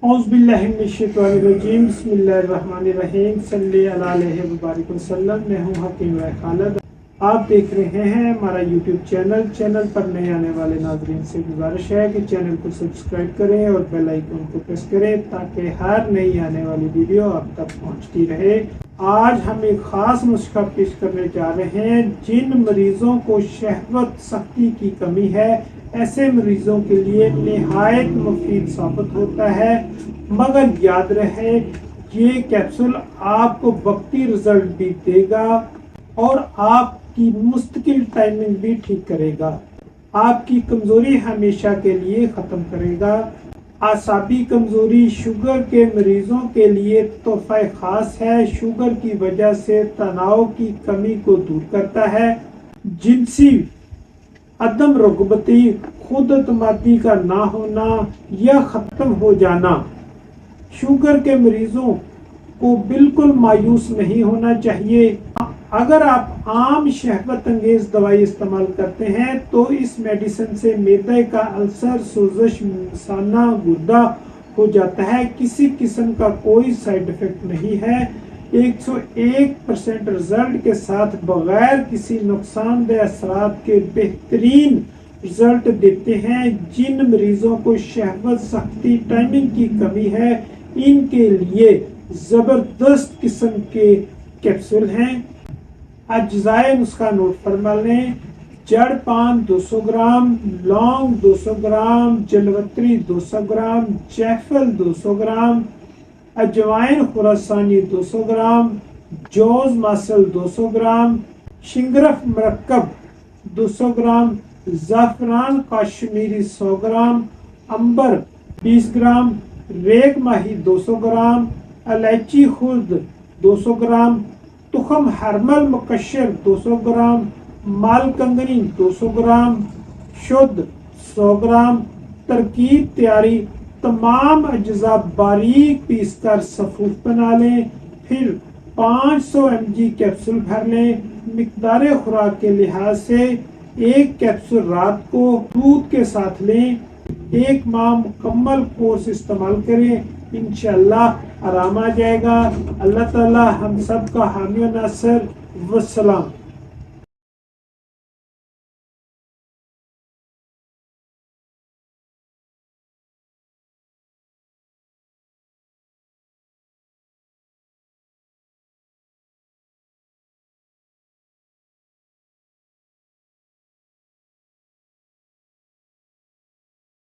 औज़ुबिल्लाहिमिनश्शैतानिर्रजीम बिस्मिल्लाहिर्रहमानिर्रहीम सल्ली अला अलैहि वबारिक वसल्लम। मैं हूँ हकीम खालिद। आप देख रहे हैं हमारा यूट्यूब चैनल पर नए आने वाले नाज़रीन से गुजारिश है कि चैनल को सब्सक्राइब करें और बेल आइकन को प्रेस करें ताकि हर नई आने वाली वीडियो आप तक पहुंचती रहे। आज हम एक ख़ास नुस्खा पेश करने जा रहे हैं। जिन मरीज़ों को शहवत सख्ती की कमी है, ऐसे मरीजों के लिए निहायत मुफीद साबित होता है। मगर याद रहे, ये कैप्सूल आपको वक्ती रिजल्ट भी देगा और आपकी मुस्तकिल टाइमिंग भी ठीक करेगा। आपकी कमजोरी हमेशा के लिए खत्म करेगा। आसाबी कमजोरी शुगर के मरीजों के लिए तोहफा खास है। शुगर की वजह से तनाव की कमी को दूर करता है। जिनसी अदम रगबती, खुद एतमादी का ना होना या खत्म हो जाना। शुगर के मरीजों को बिल्कुल मायूस नहीं होना चाहिए। अगर आप आम शहवत अंगेज दवाई इस्तेमाल करते हैं तो इस मेडिसिन से मैदे का अल्सर, सोजश, मसाना, गुर्दा हो जाता है। किसी किस्म का कोई साइड इफेक्ट नहीं है। 101% रिजल्ट के साथ बगैर किसी नुकसानदेह असरात के बेहतरीन रिजल्ट देते हैं। जिन मरीजों को शहवत सख्ती टाइमिंग की कमी है, इनके लिए जबरदस्त किस्म के कैप्सूल हैं। अज्जाए नुस्खा नोट फरमा लें। जड़ पान 200 ग्राम, लौंग 200 ग्राम, जलवत्री 200 ग्राम, जायफल 200 ग्राम, अजवाइन खुरासानी 200 ग्राम, जौज मासल 200 ग्राम, शिंगरफ मरकब 200 ग्राम, ज़ाफ़रान कश्मीरी 100 ग्राम, अंबर 20 ग्राम, रेग माही 200 ग्राम, इलायची खुर्द 200 ग्राम, तुखम हरमल मुकश्शर 200 ग्राम, मालकंगनी 200 ग्राम, शुद्ध 100 ग्राम। तरकीब तैयारी: तमाम अज्जा बारीक पीस कर सफूफ बना लें। फिर 500 mg कैप्सूल भर लें। मिकदार खुराक के लिहाज से एक कैप्सूल रात को दूध के साथ लें। 1 माह मुकम्मल कोर्स इस्तेमाल करें, इंशाअल्लाह आराम आ जाएगा। अल्लाह ताला हम सब का हामी और नासर। वस्सलाम।